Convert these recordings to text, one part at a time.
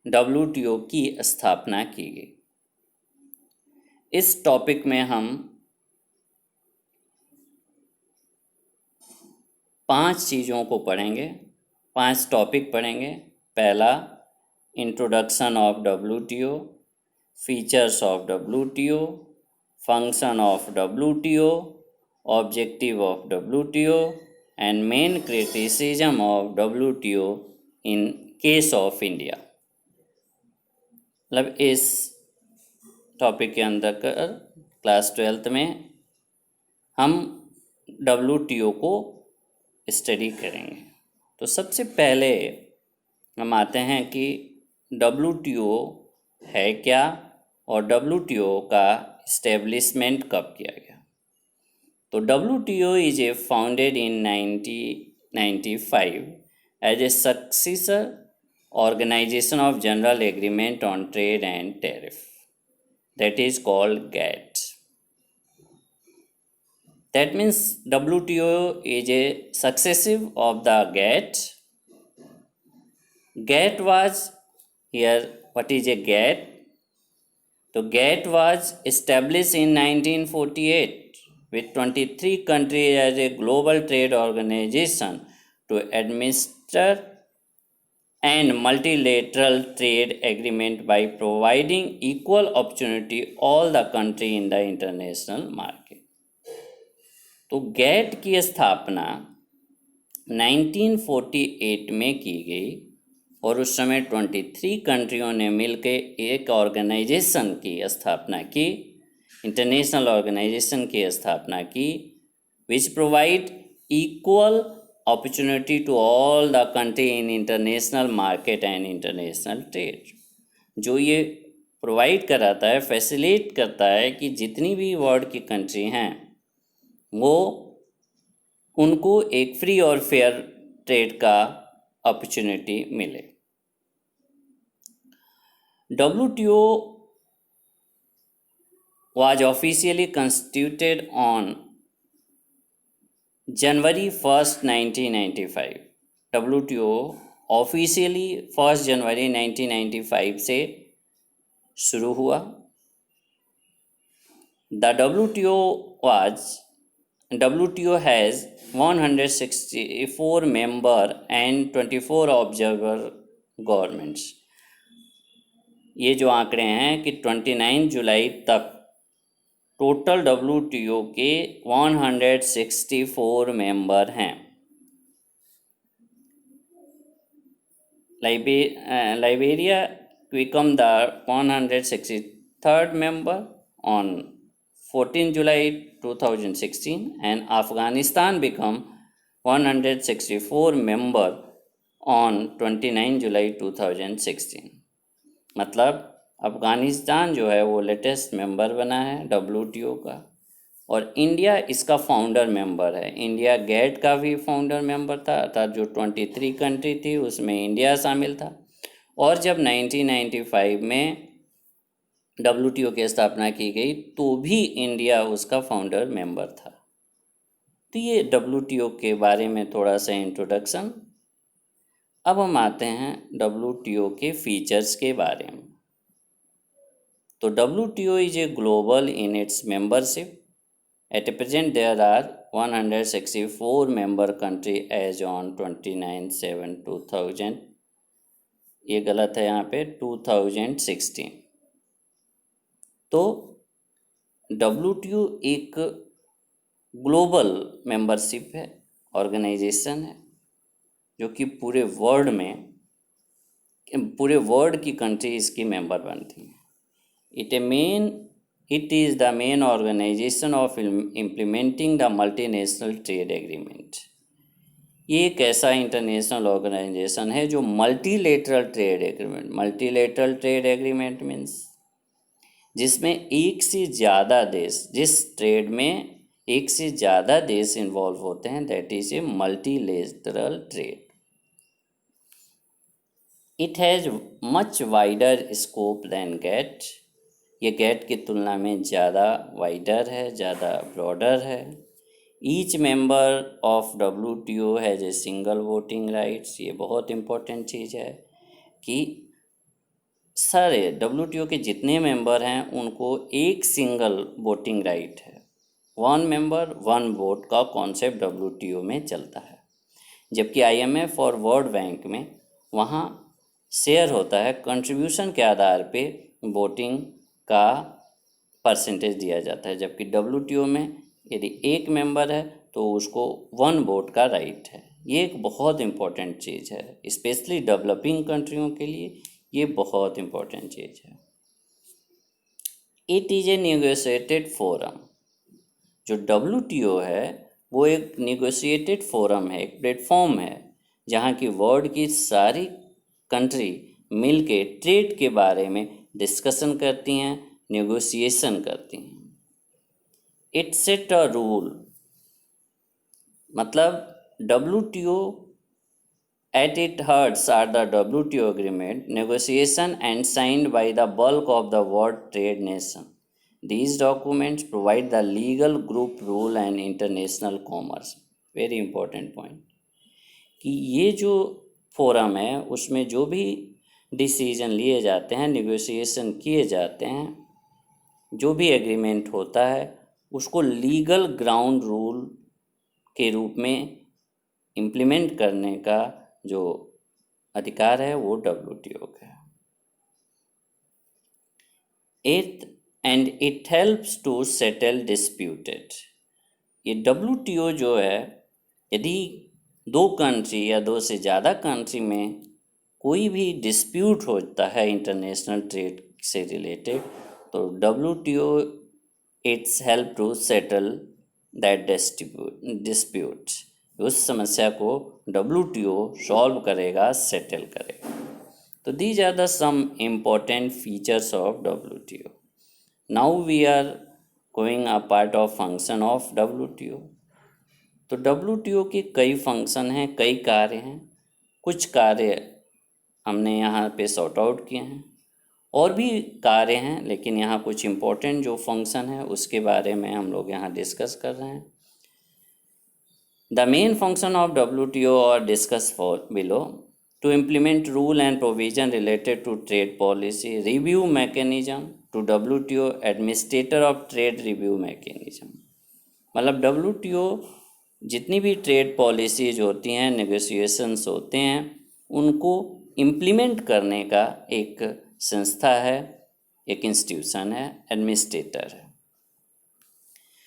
WTO की स्थापना की गई। इस टॉपिक में हम 5 चीज़ों को पढ़ेंगे, 5 टॉपिक पढ़ेंगे। पहला, introduction of WTO, features of WTO, function of WTO, objective of WTO and main criticism of WTO in case of India. मतलब इस टॉपिक के अंदर क्लास 12th में हम डब्ल्यूटीओ को स्टडी करेंगे। तो सबसे पहले हम आते हैं कि डब्ल्यूटीओ है क्या और डब्ल्यूटीओ का इस्टेब्लिशमेंट कब किया गया। तो WTO is a founded in 1995 as a successor organization of general agreement on trade and tariff, that is called GATT. That means WTO is a successive of the GATT. GATT was here. What is a GATT? So GATT was established in 1948 with 23 countries as a global trade organization to administer and multilateral trade agreement by providing equal opportunity all the country in the international market. तो gate की स्थापना 1948 में की गई और उस समय 23 कंट्रियों ने मिलकर एक ऑर्गेनाइजेशन की स्थापना की, इंटरनेशनल ऑर्गेनाइजेशन की स्थापना की, which provide equal opportunity to all the country in international market and international trade। जो ये प्रोवाइड कराता है, फैसिलिटेट करता है कि जितनी भी वर्ल्ड की कंट्री हैं वो उनको एक फ्री और फेयर ट्रेड का अपॉर्चुनिटी मिले। WTO was officially constituted on January 1st, 1995। WTO officially 1 जनवरी 1995 से शुरू हुआ। The WTO has 164 member and 24 observer governments। ये जो आंकड़े हैं कि 29 जुलाई तक टोटल WTO के 164 मेंबर हैं। Liberia become the 163rd member on 14 July 2016 and Afghanistan become 164 member on 29 July 2016। मतलब अफ़गानिस्तान जो है वो लेटेस्ट मेंबर बना है WTO का और इंडिया इसका फाउंडर मेंबर है। इंडिया गैट का भी फाउंडर मेंबर था, अर्थात जो 23 कंट्री थी उसमें इंडिया शामिल था। और जब 1995 में WTO की स्थापना की गई तो भी इंडिया उसका फाउंडर मेंबर था। तो ये WTO के बारे में थोड़ा सा इंट्रोडक्शन। अब हम आते हैं WTO के फीचर्स के बारे में। तो WTO is a global in its membership. At present there are 164 member country as on 29/7/2000। ये गलत है यहाँ पे 2016। तो WTO एक ग्लोबल मेंबरशिप है, ऑर्गेनाइजेशन है जो कि पूरे वर्ल्ड की कंट्री इसकी मेंबर बनती हैं। It is the main organization of implementing the multinational trade agreement। ये एक ऐसा इंटरनेशनल ऑर्गेनाइजेशन है जो मल्टीलेटरल ट्रेड एग्रीमेंट मीन्स जिसमें एक से ज़्यादा देश, जिस ट्रेड में एक से ज़्यादा देश इन्वॉल्व होते हैं, that is a multilateral trade. It has much wider scope than GATT. ये गैट की तुलना में ज़्यादा वाइडर है, ज़्यादा ब्रॉडर है। Each member of WTO has a single voting rights. ये बहुत इम्पोर्टेंट चीज़ है कि सारे WTO के जितने मेंबर हैं उनको एक सिंगल वोटिंग राइट है। वन मेंबर वन वोट का कॉन्सेप्ट WTO में चलता है। जबकि IMF और वर्ल्ड बैंक में वहाँ शेयर होता है, कंट्रीब्यूशन के आधार पे वोटिंग का परसेंटेज दिया जाता है। जबकि WTO में यदि एक मेंबर है तो उसको वन वोट का राइट है। ये एक बहुत इम्पोर्टेंट चीज़ है, स्पेशली डेवलपिंग कंट्रियों के लिए ये बहुत इम्पोर्टेंट चीज़ है। It is a negotiated forum. जो WTO है वो एक नेगोशिएटेड फोरम है, एक प्लेटफॉर्म है जहाँ की वर्ल्ड की सारी कंट्री मिल के ट्रेड के बारे में डिस्कशन करती हैं, नेगोशिएशन करती हैं। इट सेट अ रूल, मतलब WTO at its hearts are the WTO agreement, negotiation and signed by the bulk of the world trade nation. These documents provide the legal group rule and international commerce. Very important point. कि ये जो forum है उसमें जो भी decision लिए जाते हैं, नेगोशिएशन किए जाते हैं, जो भी एग्रीमेंट होता है उसको लीगल ग्राउंड रूल के रूप में इम्प्लीमेंट करने का जो अधिकार है वो WTO का है। It helps to settle disputed. ये WTO जो है, यदि दो कंट्री या दो से ज़्यादा कंट्री में कोई भी डिस्प्यूट होता है इंटरनेशनल ट्रेड से रिलेटेड, तो WTO it's help to settle that dispute. उस समस्या को WTO सॉल्व करेगा, सेटल करेगा। तो these are the some important features of WTO। Now we are going a part of function of WTO। तो WTO के कई फंक्शन हैं, कई कार्य हैं। कुछ कार्य हमने यहाँ पे सॉर्ट आउट किए हैं, और भी कार्य हैं, लेकिन यहाँ कुछ इम्पोर्टेंट जो फंक्शन है उसके बारे में हम लोग यहाँ डिस्कस कर रहे हैं। The main function of WTO are discussed below: to implement rule and provision related to trade policy, review mechanism to WTO administrator of trade review mechanism। मतलब WTO जितनी भी ट्रेड पॉलिसीज होती हैं, नेगोशिएशंस होते हैं, उनको इम्प्लीमेंट करने का एक संस्था है, एक इंस्टीट्यूशन है, एडमिनिस्ट्रेटर है।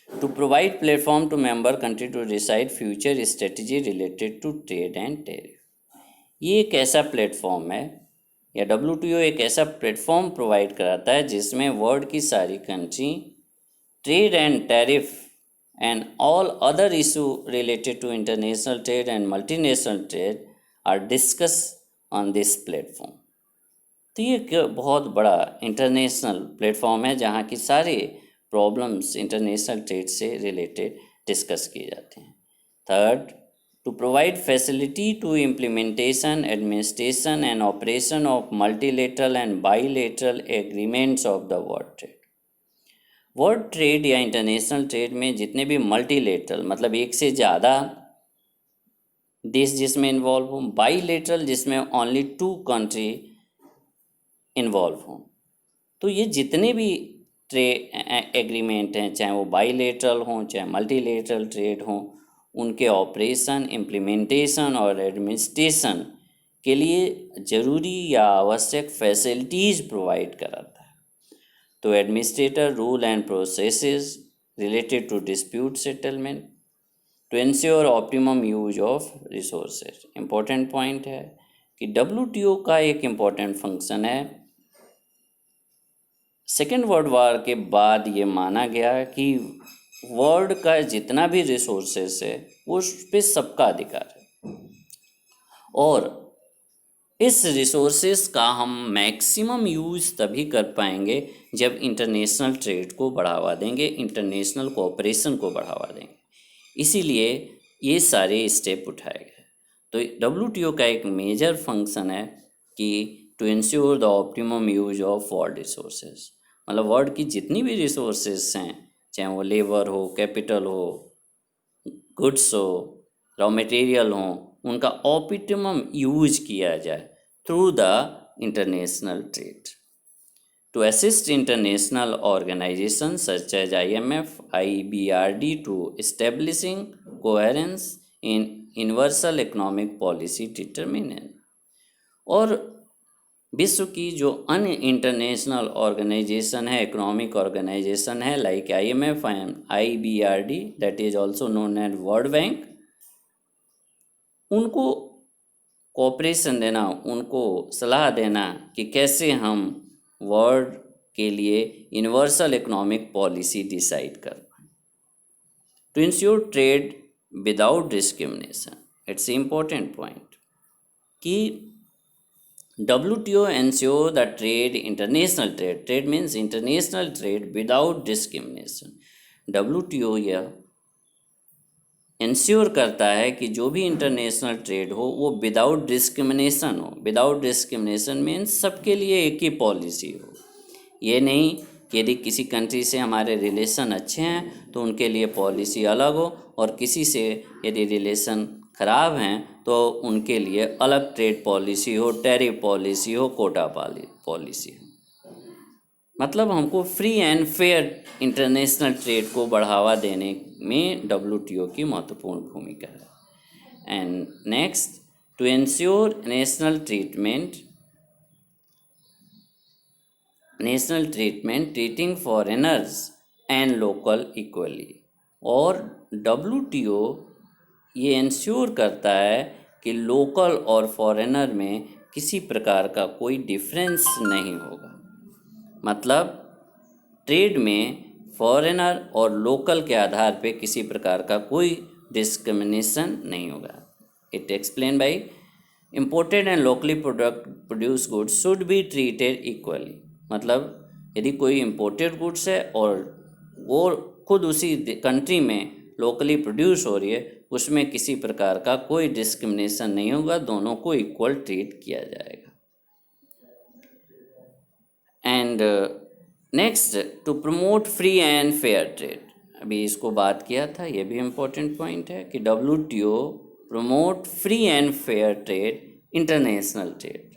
To provide platform to member country to decide future strategy related to trade and tariff। ये एक ऐसा प्लेटफॉर्म है, या WTO एक ऐसा प्लेटफॉर्म प्रोवाइड कराता है जिसमें वर्ल्ड की सारी country trade and tariff and all other issue related to international trade and multinational trade are discuss on this platform. तो ये एक बहुत बड़ा इंटरनेशनल प्लेटफॉर्म है जहाँ की सारे प्रॉब्लम्स इंटरनेशनल ट्रेड से रिलेटेड डिस्कस किए जाते हैं। Third, to provide facility to implementation, administration and operation of multilateral and bilateral agreements of the world trade. World trade या इंटरनेशनल ट्रेड में जितने भी मल्टीलेटरल, मतलब एक से ज़्यादा देश जिसमें इन्वॉल्व हों, बाईलेटरल जिसमें ओनली 2 कंट्री इन्वॉल्व हों, तो ये जितने भी एग्रीमेंट हैं, चाहे वो बाईलेटरल हों चाहे मल्टीलेटरल ट्रेड हों, उनके ऑपरेशन, इम्प्लीमेंटेशन और एडमिनिस्ट्रेशन के लिए ज़रूरी या आवश्यक फैसिलिटीज़ प्रोवाइड कराता है। तो administrator rule and processes related to dispute settlement to ensure optimum use of resources. Important point है कि WTO का एक इम्पोर्टेंट फंक्शन है। सेकेंड वर्ल्ड वार के बाद ये माना गया कि वर्ल्ड का जितना भी रिसोर्सेस है वो उस पर सबका अधिकार है, और इस रिसोर्सेस का हम मैक्सिमम यूज़ तभी कर पाएंगे जब इंटरनेशनल ट्रेड को बढ़ावा देंगे, इंटरनेशनल कोऑपरेशन को बढ़ावा देंगे। इसीलिए ये सारे स्टेप उठाए गए। तो WTO का एक मेजर फंक्शन है कि to ensure the optimum use of world resources, मतलब वर्ल्ड की जितनी भी रिसोर्सेज हैं, चाहे वो लेबर हो, कैपिटल हो, गुड्स हो, रॉ मटेरियल हो, उनका ऑप्टिमम यूज किया जाए through the international trade. To assist international organizations such as IMF, IBRD to establishing coherence in universal economic policy determinant. और विश्व की जो अन्य इंटरनेशनल ऑर्गेनाइजेशन है, इकोनॉमिक ऑर्गेनाइजेशन है, like IMF and IBRD, that is also known as world bank, उनको cooperation देना, उनको सलाह देना कि कैसे हम वर्ल्ड के लिए यूनिवर्सल इकोनॉमिक पॉलिसी डिसाइड कर पाएँ to ensure trade without discrimination. It's important point कि WTO ensure the trade, international trade, trade means international trade without discrimination. WTO यह इंश्योर करता है कि जो भी इंटरनेशनल ट्रेड हो वो विदाउट डिस्क्रिमिनेशन हो. विदाउट डिस्क्रिमिनेशन मीन्स सबके लिए एक ही पॉलिसी हो. ये नहीं कि यदि किसी कंट्री से हमारे रिलेशन अच्छे हैं तो उनके लिए पॉलिसी अलग हो, और किसी से यदि रिलेशन ख़राब हैं तो उनके लिए अलग ट्रेड पॉलिसी हो, टैरिफ पॉलिसी हो, कोटा पॉलिसी हो. मतलब हमको free and fair international trade को बढ़ावा देने में WTO की महत्वपूर्ण भूमिका है. And next, to ensure national treatment treating foreigners and local equally. और WTO ये इंश्योर करता है कि लोकल और फॉरेनर में किसी प्रकार का कोई डिफरेंस नहीं होगा. मतलब ट्रेड में फॉरेनर और लोकल के आधार पे किसी प्रकार का कोई डिस्क्रिमिनेशन नहीं होगा. It explain by imported and locally produce goods should be treated equally. मतलब यदि कोई इम्पोर्टेड गुड्स है और वो खुद उसी कंट्री में लोकली प्रोड्यूस हो रही है, उसमें किसी प्रकार का कोई डिस्क्रिमिनेशन नहीं होगा, दोनों को इक्वल ट्रीट किया जाएगा. And next, to promote free and fair trade. अभी इसको बात किया था, ये भी इम्पोर्टेंट पॉइंट है कि WTO promote free and fair trade, international trade.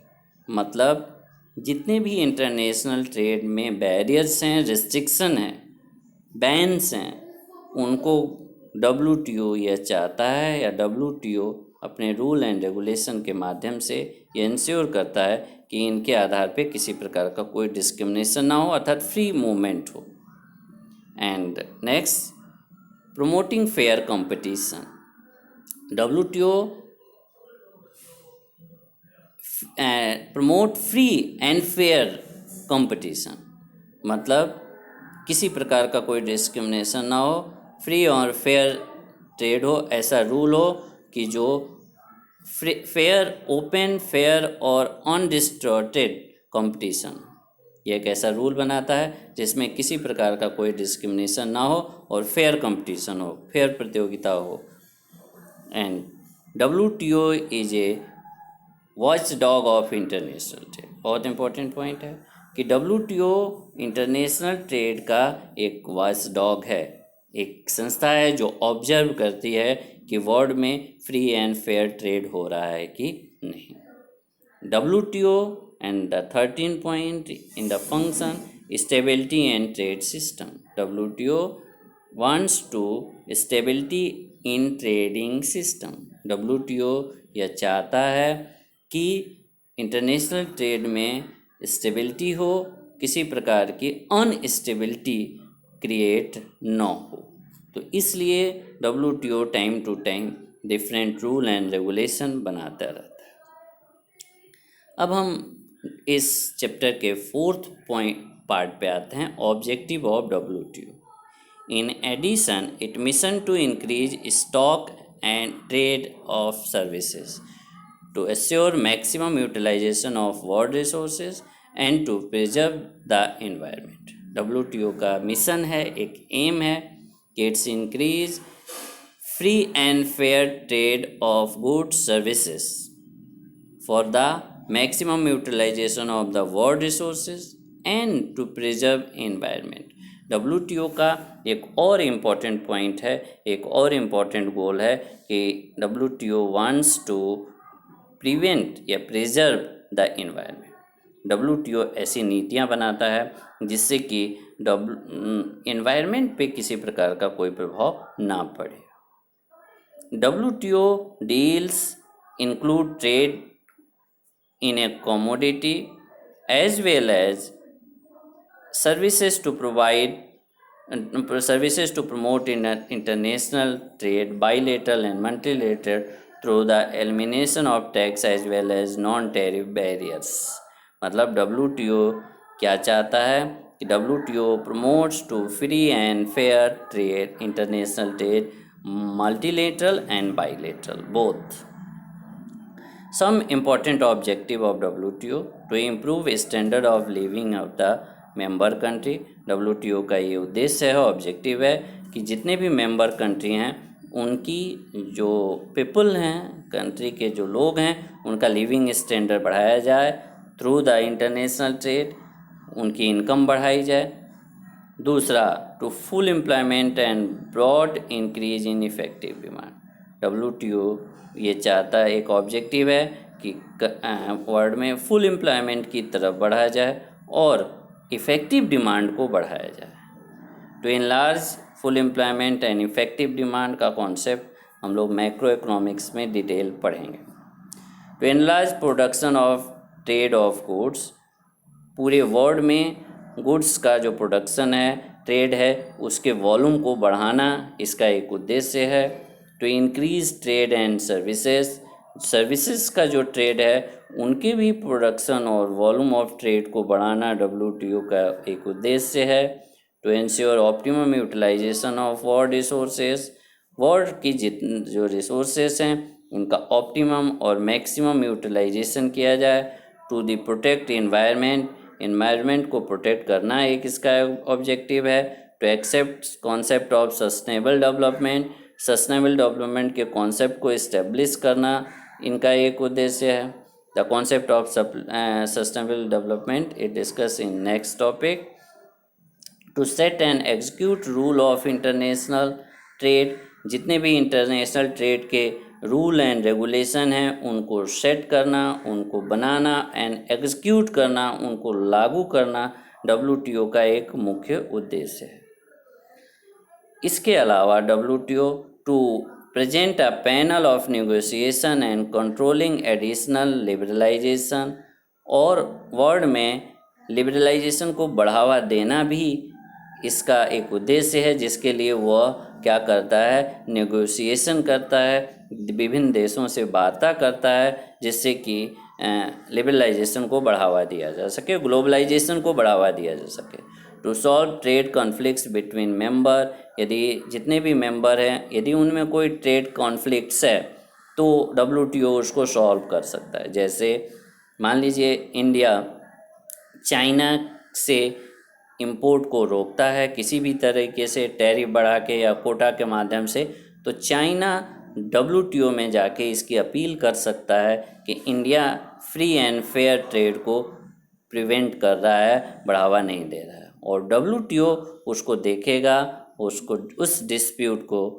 मतलब जितने भी इंटरनेशनल ट्रेड में बैरियर्स हैं, रिस्ट्रिक्शन हैं, बैन्स हैं, उनको WTO यह चाहता है, या WTO अपने रूल एंड रेगुलेशन के माध्यम से ये इंश्योर करता है कि इनके आधार पे किसी प्रकार का कोई डिस्क्रिमिनेशन ना हो, अर्थात फ्री मूवमेंट हो. And next, promoting fair competition. WTO promote free and fair competition. मतलब किसी प्रकार का कोई डिस्क्रिमिनेशन ना हो, फ्री और फेयर ट्रेड हो, ऐसा रूल हो कि जो फेयर, ओपन, फेयर और अनडिस्टॉर्टेड कंपटीशन, ये एक ऐसा रूल बनाता है जिसमें किसी प्रकार का कोई डिस्क्रिमिनेशन ना हो और फेयर कंपटीशन हो, फेयर प्रतियोगिता हो. And WTO is a watch dog of international trade. बहुत इंपॉर्टेंट पॉइंट है कि WTO इंटरनेशनल ट्रेड का एक वॉच डॉग है, एक संस्था है जो ऑब्जर्व करती है कि वर्ल्ड में फ्री एंड फेयर ट्रेड हो रहा है कि नहीं. WTO and the 13 point in the function stability and trade system. WTO wants to stability in trading system. WTO यह चाहता है कि इंटरनेशनल ट्रेड में स्टेबिलिटी हो, किसी प्रकार की अनस्टेबिलिटी क्रिएट न हो. तो इसलिए WTO time to time different rule and regulation बनाता रहता है. अब हम इस चैप्टर के 4th पार्ट पे आते हैं, objective of WTO. In addition it mission to increase stock and trade of services, to assure maximum utilization of world resources and to preserve the environment. WTO का मिशन है, एक aim है कि it's increase free and fair trade of goods services for the maximum utilization of the world resources and to preserve environment. WTO का एक और important point है, एक और इम्पॉर्टेंट गोल है कि WTO वांट्स टू प्रिवेंट या प्रिजर्व द एनवायरनमेंट. WTO ऐसी नीतियां बनाता है जिससे कि एनवायरनमेंट पे किसी प्रकार का कोई प्रभाव ना पड़े। WTO deals include trade in a commodity as well as services to promote international trade, bilateral and multilateral, through the elimination of tax as well as non-tariff barriers। मतलब WTO क्या चाहता है कि WTO promotes to free and fair trade, international trade, multilateral and bilateral both। Some important objective of WTO to improve standard of living of the member country। WTO का ये उद्देश्य है, objective है कि जितने भी मेंबर कंट्री हैं उनकी जो पीपल हैं, कंट्री के जो लोग हैं, उनका लिविंग स्टैंडर्ड बढ़ाया जाए थ्रू द इंटरनेशनल ट्रेड, उनकी इनकम बढ़ाई जाए। दूसरा, to full employment and broad increase in effective demand. WTO ये चाहता है, एक ऑब्जेक्टिव है कि वर्ल्ड में फुल एम्प्लॉयमेंट की तरफ बढ़ाया जाए और इफ़ेक्टिव डिमांड को बढ़ाया जाए। To enlarge full employment and effective demand का कॉन्सेप्ट हम लोग मैक्रो इकोनॉमिक्स में डिटेल पढ़ेंगे। To enlarge production of trade of goods, पूरे वर्ल्ड में गुड्स का जो प्रोडक्शन है, ट्रेड है, उसके वॉल्यूम को बढ़ाना इसका एक उद्देश्य है। To increase trade and services का जो ट्रेड है उनके भी प्रोडक्शन और वॉल्यूम ऑफ ट्रेड को बढ़ाना WTO का एक उद्देश्य है। To ensure optimum utilization of world resources, world की जो रिसोर्सेज हैं उनका ऑप्टिमम और मैक्सिमम यूटिलाइजेशन किया जाए। टू दी प्रोटेक्ट एनवायरनमेंट को प्रोटेक्ट करना एक इसका ऑब्जेक्टिव है। To accept concept of sustainable development के कॉन्सेप्ट को इस्टेब्लिश करना इनका एक उद्देश्य है। The concept of sustainable development it discuss in next topic. To set and execute rule of international trade, जितने भी इंटरनेशनल ट्रेड के रूल एंड रेगुलेशन हैं उनको सेट करना, उनको बनाना एंड एग्जीक्यूट करना, उनको लागू करना WTO का एक मुख्य उद्देश्य है। इसके अलावा WTO to present a panel of negotiation and controlling additional liberalization, और वर्ल्ड में लिबरलाइजेशन को बढ़ावा देना भी इसका एक उद्देश्य है, जिसके लिए वह क्या करता है, नेगोशिएशन करता है, विभिन्न देशों से वार्ता करता है जिससे कि लिबरलाइजेशन को बढ़ावा दिया जा सके, ग्लोबलाइजेशन को बढ़ावा दिया जा सके। To solve trade conflicts between member, यदि जितने भी मेंबर हैं यदि उनमें कोई ट्रेड कॉन्फ्लिक्ट्स है तो WTO उसको सॉल्व कर सकता है। जैसे मान लीजिए इंडिया चाइना से इंपोर्ट को रोकता है किसी भी तरीके से, टैरिफ बढ़ा के या कोटा के माध्यम से, तो चाइना WTO में जाके इसकी अपील कर सकता है कि India free and fair trade को प्रिवेंट कर रहा है, बढ़ावा नहीं दे रहा है, और WTO उसको देखेगा, उसको उस डिस्प्यूट को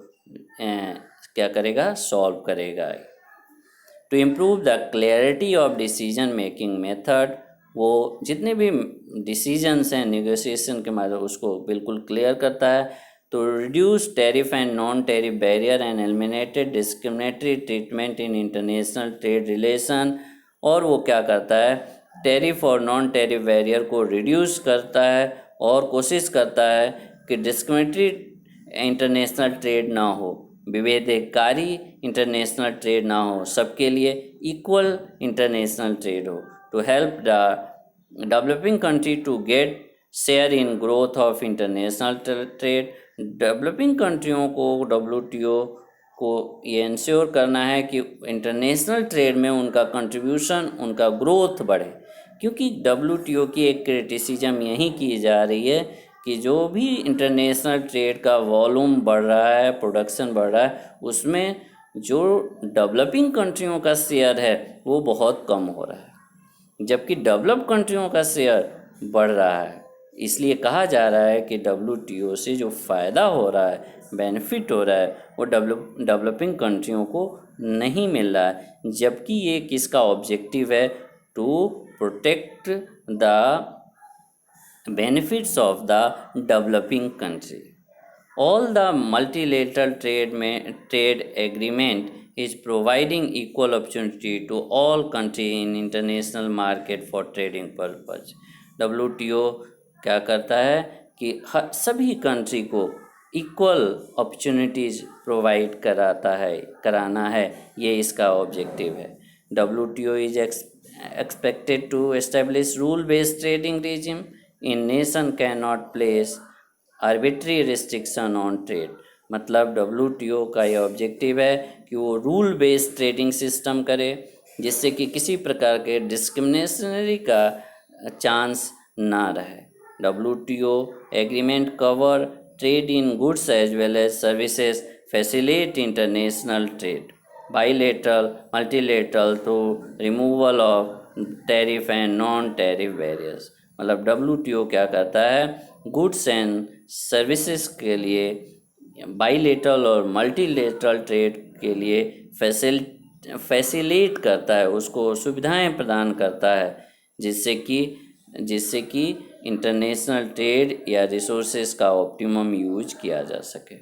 क्या करेगा, सॉल्व करेगा। To improve the clarity of decision making method, वो जितने भी डिसीजंस हैं नेगोशिएशन के माध्यम उसको बिल्कुल क्लियर करता है। तो reduce tariff and non tariff barrier and eliminated discriminatory treatment in international trade relation, और वो क्या करता है, टैरिफ और नॉन टैरिफ बैरियर को रिड्यूस करता है और कोशिश करता है कि डिस्क्रिमिनेटरी इंटरनेशनल ट्रेड ना हो, विभेदकारी इंटरनेशनल ट्रेड ना हो, सबके लिए इक्वल इंटरनेशनल ट्रेड हो। To help the developing country to get share in growth of international trade, developing कंट्रियों को WTO को ये इंश्योर करना है कि इंटरनेशनल ट्रेड में उनका कंट्रीब्यूशन, उनका ग्रोथ बढ़े, क्योंकि WTO की एक क्रिटिसिज्म यही की जा रही है कि जो भी इंटरनेशनल ट्रेड का वॉल्यूम बढ़ रहा है, प्रोडक्शन बढ़ रहा है, उसमें जो डेवलपिंग कंट्रियों का शेयर है वो बहुत कम हो रहा है, जबकि डेवलप कंट्रियों का शेयर बढ़ रहा है। इसलिए कहा जा रहा है कि WTO से जो फ़ायदा हो रहा है, बेनिफिट हो रहा है, वो डेवलपिंग कंट्रियों को नहीं मिल रहा है, जबकि ये किसका ऑब्जेक्टिव है, to protect the benefits of the developing country. All the multilateral trade agreement is providing equal opportunity to all countries in international market for trading purpose. WTO क्या करता है कि सभी कंट्री को इक्वल अपॉर्चुनिटीज़ प्रोवाइड कराना है, ये इसका ऑब्जेक्टिव है. WTO is expected to establish rule-based trading regime in nation cannot place arbitrary restriction on trade. मतलब WTO का ये ऑब्जेक्टिव है कि वो रूल बेस्ड ट्रेडिंग सिस्टम करे जिससे कि किसी प्रकार के डिस्क्रिमिनेशनरी का चांस ना रहे. WTO agreement cover trade in goods as well as services, facilitate international trade, bilateral multilateral through removal of tariff and non tariff barriers. मतलब WTO क्या करता है, गुड्स एंड सर्विसेज के लिए बाइलेटरल और मल्टीलेटरल ट्रेड के लिए फैसिलिटेट करता है, उसको सुविधाएं प्रदान करता है जिससे कि इंटरनेशनल ट्रेड या रिसोर्सेज का ऑप्टिमम यूज किया जा सके.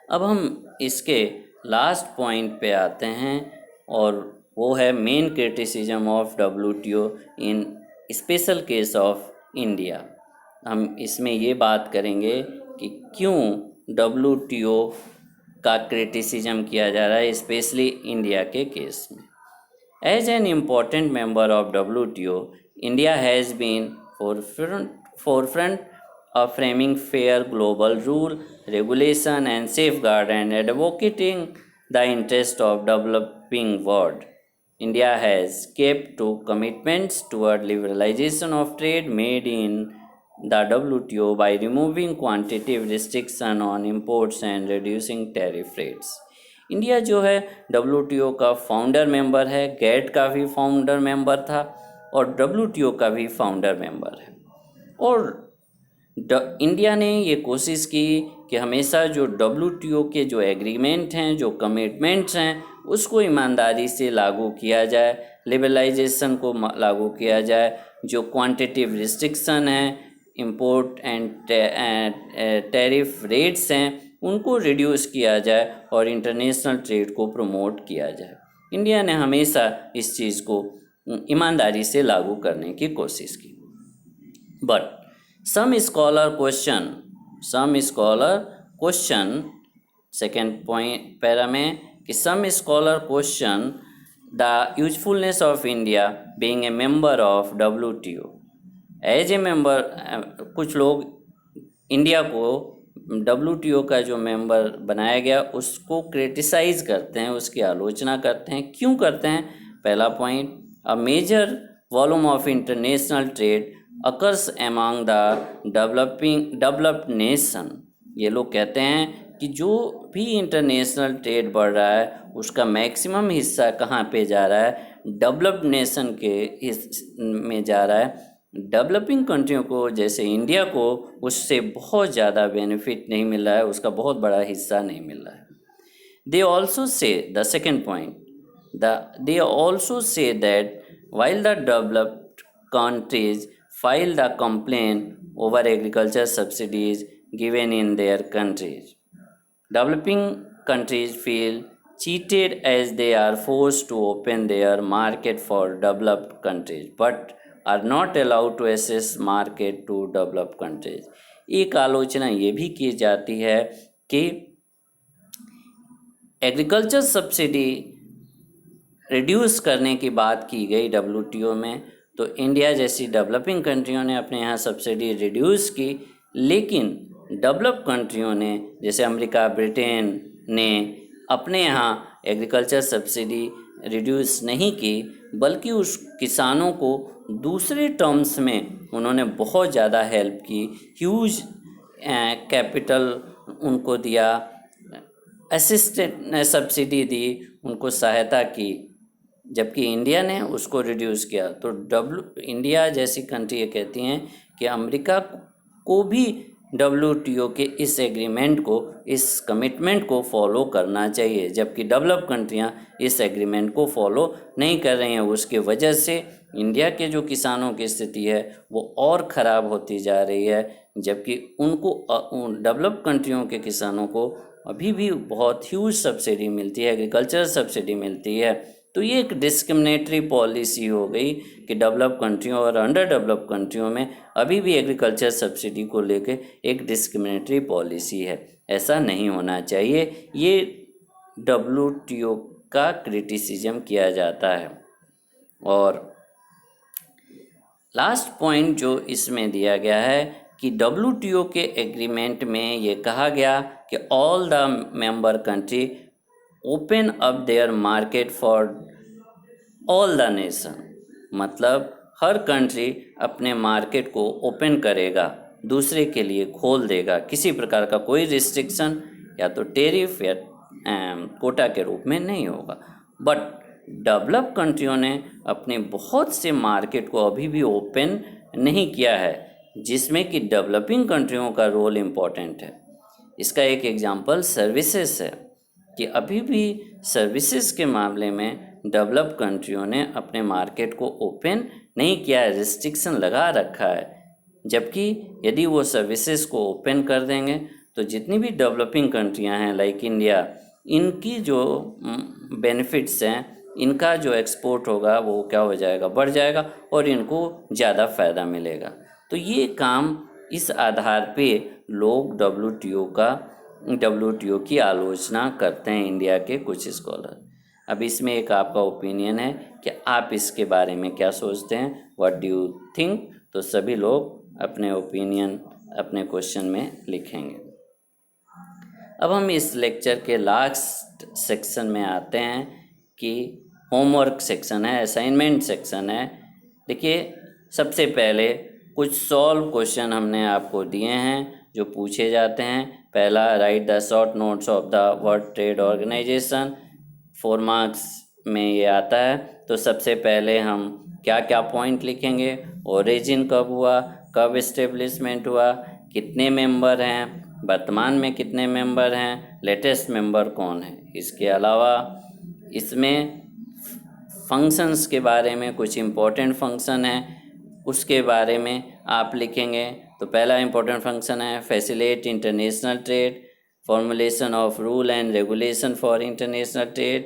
अब हम इसके लास्ट पॉइंट पे आते हैं और वो है main criticism of WTO in special case of India. हम इसमें ये बात करेंगे कि क्यों WTO का क्रिटिसिज्म किया जा रहा है स्पेशली इंडिया के केस में. As an important member of WTO, India has been forefront of framing fair global rule, regulation and safeguard and advocating the interest of developing world. India has kept to commitments toward liberalization of trade made in the WTO by removing quantitative restriction on imports and reducing tariff rates. India जो है WTO का founder member है, GATT का भी founder member था और WTO का भी फाउंडर मेंबर है. और इंडिया ने ये कोशिश की कि हमेशा जो WTO के जो एग्रीमेंट हैं, जो कमिटमेंट्स हैं, उसको ईमानदारी से लागू किया जाए, लिबरलाइजेशन को लागू किया जाए, जो क्वांटिटेटिव रिस्ट्रिक्शन है, इंपोर्ट एंड टैरिफ रेट्स हैं, उनको रिड्यूस किया जाए और इंटरनेशनल ट्रेड को प्रमोट किया जाए. इंडिया ने हमेशा इस चीज़ को ईमानदारी से लागू करने की कोशिश की. But some scholar question second point para में कि some scholar question the usefulness of India being a member of WTO. As a member कुछ लोग इंडिया को WTO का जो मेंबर बनाया गया उसको क्रिटिसाइज़ करते हैं, उसकी आलोचना करते हैं. क्यों करते हैं? पहला point, a major volume of international trade occurs among the developed nation. ये लोग कहते हैं कि जो भी इंटरनेशनल ट्रेड बढ़ रहा है उसका मैक्सिमम हिस्सा कहाँ पे जा रहा है? डेवलप्ड नेशन के में जा रहा है. डेवलपिंग कंट्रियों को जैसे इंडिया को उससे बहुत ज़्यादा बेनिफिट नहीं मिल रहा है, उसका बहुत बड़ा हिस्सा नहीं मिल रहा है. They also say the second point, they also say that while the developed countries file the complaint over agriculture subsidies given in their countries, developing countries feel cheated as they are forced to open their market for developed countries but are not allowed to access market to developed countries. एक आलोचना ये भी की जाती है कि agriculture subsidy reduce करने की बात की गई WTO में, तो इंडिया जैसी डेवलपिंग कंट्रियों ने अपने यहाँ सब्सिडी रिड्यूस की, लेकिन डेवलप कंट्रियों ने जैसे अमेरिका, ब्रिटेन ने अपने यहाँ एग्रीकल्चर सब्सिडी रिड्यूस नहीं की, बल्कि उस किसानों को दूसरे टर्म्स में उन्होंने बहुत ज़्यादा हेल्प की, ह्यूज कैपिटल उनको दिया, असिस्टेंट सब्सिडी दी, उनको सहायता की, जबकि इंडिया ने उसको रिड्यूस किया. तो इंडिया जैसी कंट्री ये कहती हैं कि अमेरिका को भी WTO के इस एग्रीमेंट को, इस कमिटमेंट को फॉलो करना चाहिए, जबकि डेवलप कंट्रियां इस एग्रीमेंट को फॉलो नहीं कर रही हैं। उसके वजह से इंडिया के जो किसानों की स्थिति है वो और ख़राब होती जा रही है, जबकि उनको डेवलप कंट्रियों के किसानों को अभी भी बहुत ह्यूज सब्सिडी मिलती है, एग्रीकल्चर सब्सिडी मिलती है। तो ये एक डिस्क्रिमिनेटरी पॉलिसी हो गई कि डेवलप कंट्रियों और अंडर डेवलप कंट्रियों में अभी भी एग्रीकल्चर सब्सिडी को लेके एक डिस्क्रिमिनेटरी पॉलिसी है। ऐसा नहीं होना चाहिए। ये WTO का क्रिटिसिज्म किया जाता है। और लास्ट पॉइंट जो इसमें दिया गया है कि WTO के एग्रीमेंट में ये कहा गया कि all the member country open up their market for all the nation, मतलब हर कंट्री अपने मार्केट को ओपन करेगा, दूसरे के लिए खोल देगा, किसी प्रकार का कोई रिस्ट्रिक्शन या तो टेरिफ या कोटा के रूप में नहीं होगा। बट डेवलप कंट्रियों ने अपने बहुत से मार्केट को अभी भी ओपन नहीं किया है, जिसमें कि डेवलपिंग कंट्रियों का रोल इम्पॉर्टेंट है। इसका एक एग्जांपल सर्विसेज है कि अभी भी सर्विसेज के मामले में डेवलप कंट्रियों ने अपने मार्केट को ओपन नहीं किया है, रिस्ट्रिक्शन लगा रखा है। जबकि यदि वो सर्विसेज को ओपन कर देंगे तो जितनी भी डेवलपिंग कंट्रियां हैं लाइक इंडिया, इनकी जो बेनिफिट्स हैं, इनका जो एक्सपोर्ट होगा वो क्या हो जाएगा, बढ़ जाएगा और इनको ज़्यादा फ़ायदा मिलेगा। तो ये काम इस आधार पे लोग WTO की आलोचना करते हैं, इंडिया के कुछ स्कॉलर। अब इसमें एक आपका ओपिनियन है कि आप इसके बारे में क्या सोचते हैं, व्हाट डू यू थिंक। तो सभी लोग अपने ओपिनियन अपने क्वेश्चन में लिखेंगे। अब हम इस लेक्चर के लास्ट सेक्शन में आते हैं कि होमवर्क सेक्शन है, असाइनमेंट सेक्शन है। देखिए, सबसे पहले कुछ सॉल्व क्वेश्चन हमने आपको दिए हैं जो पूछे जाते हैं। पहला, write the short notes of the world trade organisation, 4 marks में ये आता है। तो सबसे पहले हम क्या क्या पॉइंट लिखेंगे, ओरिजिन कब हुआ, कब इस्टेब्लिशमेंट हुआ, कितने मेंबर हैं, वर्तमान में कितने मेंबर हैं, लेटेस्ट मेंबर कौन है। इसके अलावा इसमें फंक्शंस के बारे में कुछ इम्पोर्टेंट फंक्शन है, उसके बारे में आप लिखेंगे। तो पहला इम्पोर्टेंट फंक्शन है facilitate international trade, formulation of rule and regulation for international trade,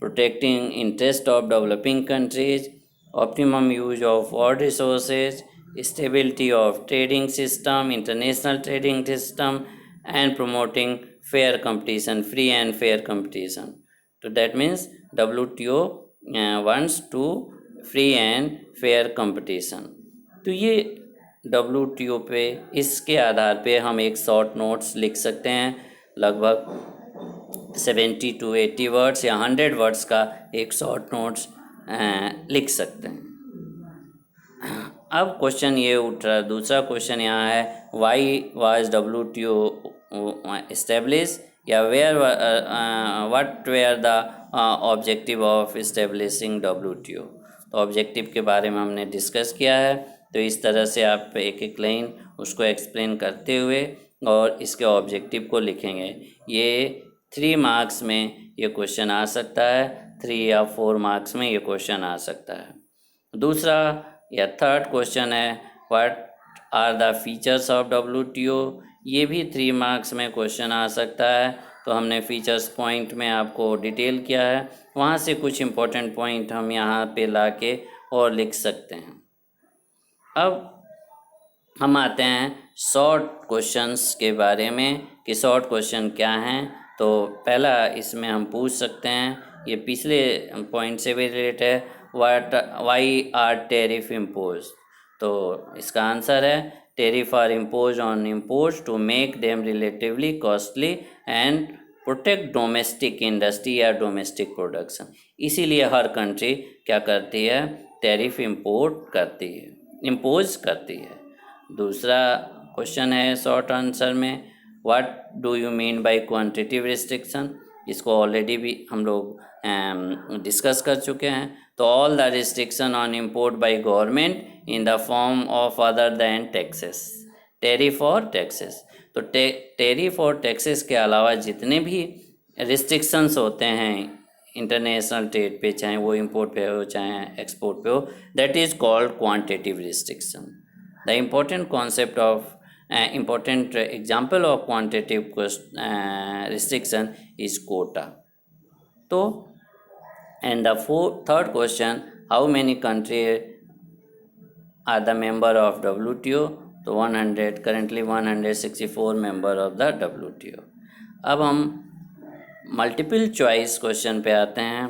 protecting interest of developing countries, optimum use of all resources, stability of trading system, international trading system, and promoting fair competition, free and fair competition. So that means WTO wants to free and fair competition. तो ये WTO पे, इसके आधार पे हम एक short notes लिख सकते हैं, लगभग 70 to 80 वर्ड्स या 100 वर्ड्स का एक शॉर्ट नोट्स लिख सकते हैं। अब क्वेश्चन ये उठ रहा है, दूसरा क्वेश्चन यहाँ है, वाई वाज WTO एस्टेब्लिश, या were what were the objective of establishing WTO। तो ऑब्जेक्टिव के बारे में हमने डिस्कस किया है। तो इस तरह से आप एक एक लाइन उसको एक्सप्लेन करते हुए और इसके ऑब्जेक्टिव को लिखेंगे। ये 3 मार्क्स में ये क्वेश्चन आ सकता है, 3 या 4 मार्क्स में ये क्वेश्चन आ सकता है। दूसरा या थर्ड क्वेश्चन है, what are the features of WTO। ये भी 3 मार्क्स में क्वेश्चन आ सकता है। तो हमने फीचर्स पॉइंट में आपको डिटेल किया है, वहाँ से कुछ इम्पोर्टेंट पॉइंट हम यहाँ पे लाके और लिख सकते हैं। अब हम आते हैं शॉर्ट क्वेश्चंस के बारे में कि शॉर्ट क्वेश्चन क्या हैं। तो पहला इसमें हम पूछ सकते हैं, ये पिछले पॉइंट से भी रिलेटेड है, वाई आर टेरिफ इम्पोज। तो इसका आंसर है, tariff are impose on impose to make them relatively costly and protect domestic industry या डोमेस्टिक प्रोडक्शन। इसीलिए हर कंट्री क्या करती है, टेरिफ इम्पोज करती है। दूसरा क्वेश्चन है शॉर्ट आंसर में, what do you mean by quantitative restriction. इसको ऑलरेडी भी हम लोग डिस्कस कर चुके हैं। तो all the restriction on import by government in the form of other than taxes. Tariff और टैक्सेस। तो टेरिफ और टैक्सेस के अलावा जितने भी रिस्ट्रिक्शंस होते हैं इंटरनेशनल ट्रेड पे, चाहे वो इंपोर्ट पे हो चाहे एक्सपोर्ट पे हो, that is called quantitative restriction. The important concept of important example of quantitative restriction is quota. तो and the third question, how many countries are the member of WTO? तो 100, currently 164 member of the WTO. अब हम multiple choice question पे आते हैं,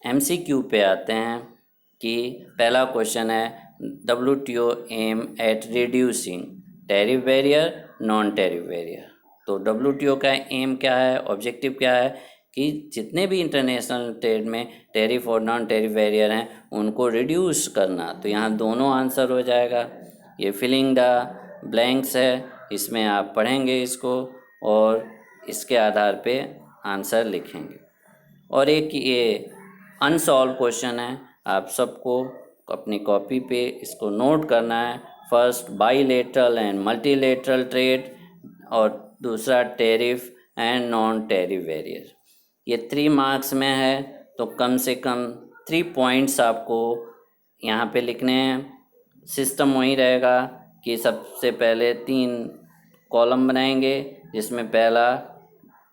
MCQ पे आते हैं कि पहला क्वेश्चन है WTO aim at reducing tariff barrier, non tariff barrier. तो WTO का एम क्या है, ऑब्जेक्टिव क्या है कि जितने भी इंटरनेशनल ट्रेड में टैरिफ और नॉन टैरिफ बैरियर हैं उनको रिड्यूस करना। तो यहाँ दोनों आंसर हो जाएगा। ये फिलिंग द ब्लैंक्स है, इसमें आप पढ़ेंगे इसको और इसके आधार पे आंसर लिखेंगे। और एक ये अनसॉल्व क्वेश्चन है, आप सबको अपनी कॉपी पे इसको नोट करना है। First bilateral and multilateral trade और दूसरा tariff and non tariff barrier. ये 3 मार्क्स में है तो कम से कम 3 पॉइंट्स आपको यहाँ पे लिखने हैं। सिस्टम वही रहेगा कि सबसे पहले 3 कॉलम बनाएंगे जिसमें पहला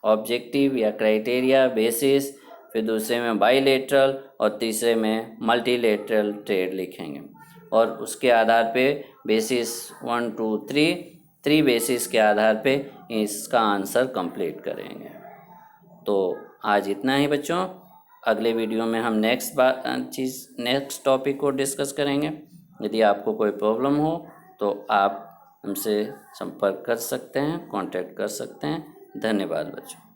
ऑब्जेक्टिव या क्राइटेरिया बेसिस, फिर दूसरे में बाईलेटरल और तीसरे में मल्टीलेटरल ट्रेड लिखेंगे और उसके आधार पे बेसिस 1 2 3 बेसिस के आधार पे इसका आंसर कंप्लीट करेंगे। तो आज इतना ही बच्चों, अगले वीडियो में हम नेक्स्ट टॉपिक को डिस्कस करेंगे। यदि आपको कोई प्रॉब्लम हो तो आप हमसे संपर्क कर सकते हैं, कांटेक्ट कर सकते हैं। धन्यवाद बच्चों।